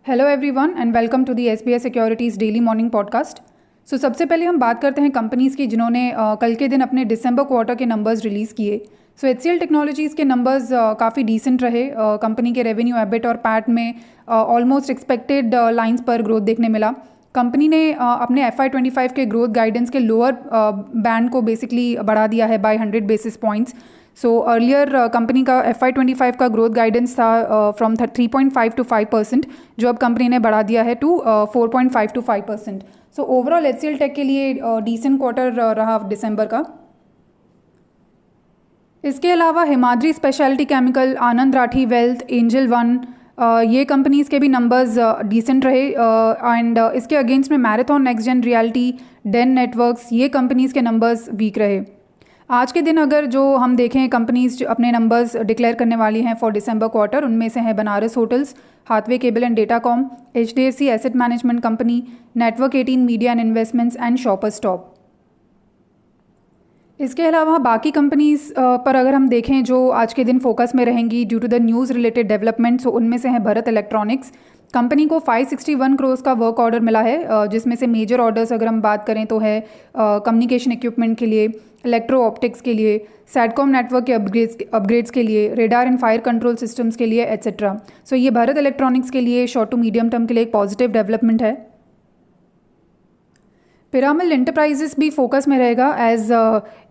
Hello everyone and welcome to the SBI securities daily morning podcast. So सबसे पहले हम बात करते हैं कंपनीज़ की जिन्होंने कल के दिन अपने दिसंबर क्वार्टर के नंबर्स रिलीज़ किए। सो एचसीएल टेक्नोलॉजीज़ के नंबर्स काफ़ी डिसेंट रहे। कंपनी के रेवेन्यू, एबिट और पैट में ऑलमोस्ट एक्सपेक्टेड लाइंस पर ग्रोथ देखने मिला। कंपनी ने अपने FY25 के ग्रोथ गाइडेंस के लोअर बैंड को बेसिकली बढ़ा दिया है by 100 basis points. So earlier company का FY25 का ग्रोथ गाइडेंस था फ्रॉम 3.5 to 5%, जो अब कंपनी ने बढ़ा दिया है to 4.5 to 5%। So overall HCL Tech के लिए डिसेंट क्वार्टर रहा दिसंबर का। इसके अलावा Himadri Speciality Chemical, Anand Rathi Wealth, Angel One, ये कंपनीज़ के भी नंबर्स डिसेंट रहे। एंड इसके अगेंस्ट में Marathon, Next Gen Realty, Den Networks, ये कंपनीज़ के नंबर्स वीक रहे। आज के दिन अगर जो हम देखें कंपनीज अपने नंबर्स डिक्लेयर करने वाली हैं फॉर दिसंबर क्वार्टर, उनमें से हैं Banaras Hotels, Hathway Cable and Datacom, HDFC Asset Management Company, Network 18 Media and Investments and Shoppers Stop. इसके अलावा बाकी कंपनीज़ पर अगर हम देखें जो आज के दिन फोकस में रहेंगी due to the news related developments, उनमें से हैं भरत इलेक्ट्रॉनिक्स। कंपनी को 561 करोड़ का वर्क ऑर्डर मिला है, जिसमें से मेजर ऑर्डर्स अगर हम बात करें तो है कम्युनिकेशन इक्विपमेंट के लिए, इलेक्ट्रो ऑप्टिक्स के लिए, सैटकॉम नेटवर्क के अपग्रेड्स के लिए, radar and fire control systems के लिए एट्सेट्रा। सो ये भारत इलेक्ट्रॉनिक्स के लिए शॉर्ट टू मीडियम टर्म के लिए एक पॉजिटिव डेवलपमेंट है। पिरामल एंटरप्राइजेस भी फोकस में रहेगा एज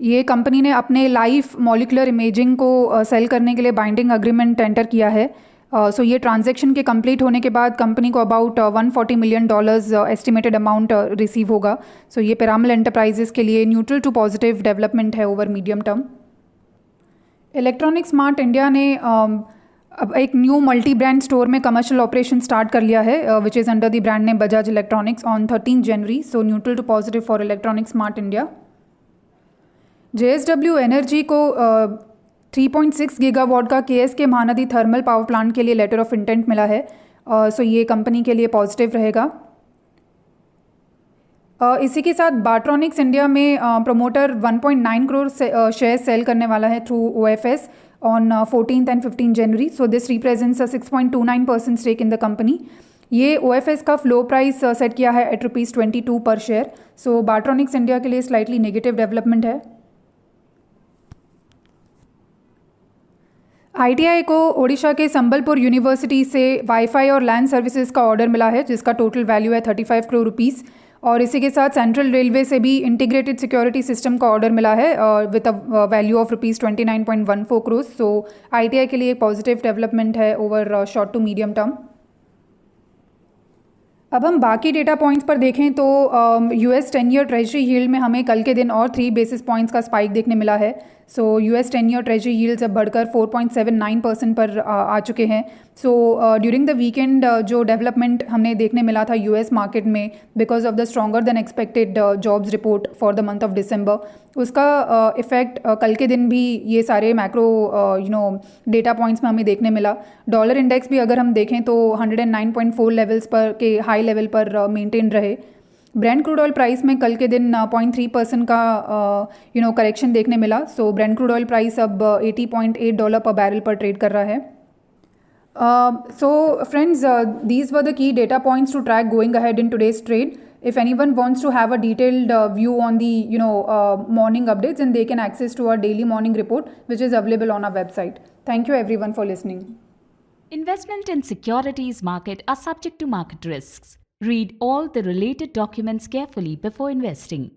ये कंपनी ने अपने लाइफ मॉलिकुलर इमेजिंग को सेल करने के लिए बाइंडिंग अग्रीमेंट एंटर किया है। सो ये ट्रांजैक्शन के कंप्लीट होने के बाद कंपनी को about $140 million estimated amount receive होगा। सो ये पिरामल एंटरप्राइजेस के लिए न्यूट्रल टू पॉजिटिव डेवलपमेंट है over medium term. Electronic Smart India ने अब एक न्यू मल्टी ब्रांड स्टोर में कमर्शियल ऑपरेशन स्टार्ट कर लिया है, which is under the brand name Bajaj Electronics on 13 January. So neutral to positive for Electronic Smart India. JSW Energy को 3.6 gigawatt का KSK Mahanadi thermal power plant के लिए letter of intent मिला है। सो ये कंपनी के लिए पॉजिटिव रहेगा। इसी के साथ बाट्रॉनिक्स इंडिया में प्रमोटर 1.9 करोड़ शेयर सेल करने वाला है through OFS on 14th and 15th January. So this represents a 6.29% stake in the company. ये OFS का फ्लो प्राइस सेट किया है at ₹22 पर शेयर। सो बाट्रॉनिक्स इंडिया के लिए स्लाइटली नेगेटिव डेवलपमेंट है। ITI को ओडिशा के संबलपुर यूनिवर्सिटी से वाईफाई और लैंड सर्विसेज का ऑर्डर मिला है, जिसका टोटल वैल्यू है 35 करोड़ रुपीज़। और इसी के साथ सेंट्रल रेलवे से भी इंटीग्रेटेड सिक्योरिटी सिस्टम का ऑर्डर मिला है with a value of ₹29.14 crore. So ITI के लिए पॉजिटिव डेवलपमेंट है over short to medium term. अब हम बाकी डेटा पॉइंट्स पर देखें तो US 10 ईयर ट्रेजरी यील्ड में हमें कल के दिन और 3 बेसिस पॉइंट्स का स्पाइक देखने मिला है। सो US 10 ईयर ट्रेजरी यील्ड्स अब बढ़कर 4.79% पर आ चुके हैं। सो ड्यूरिंग द वीकेंड जो डेवलपमेंट हमने देखने मिला था US मार्केट में because of the stronger than expected jobs report for the month of December, उसका इफेक्ट कल के दिन भी ये सारे मैक्रो डेटा पॉइंट्स में हमें देखने मिला। डॉलर इंडेक्स भी अगर हम देखें तो 109.4 लेवल्स पर के हाई लेवल पर मेंटेन रहे। ब्रेंट क्रूड ऑयल प्राइस में कल के दिन 0.3% का करेक्शन देखने मिला। सो ब्रेंट क्रूड ऑयल प्राइस अब $80.8 पर बैरल पर ट्रेड कर रहा है। So friends, these were the key data points to track going ahead in today's trade. If anyone wants to have a detailed view on the morning updates, then they can access to our daily morning report, which is available on our website. Thank you everyone for listening. Investment in securities market are subject to market risks. Read all the related documents carefully before investing.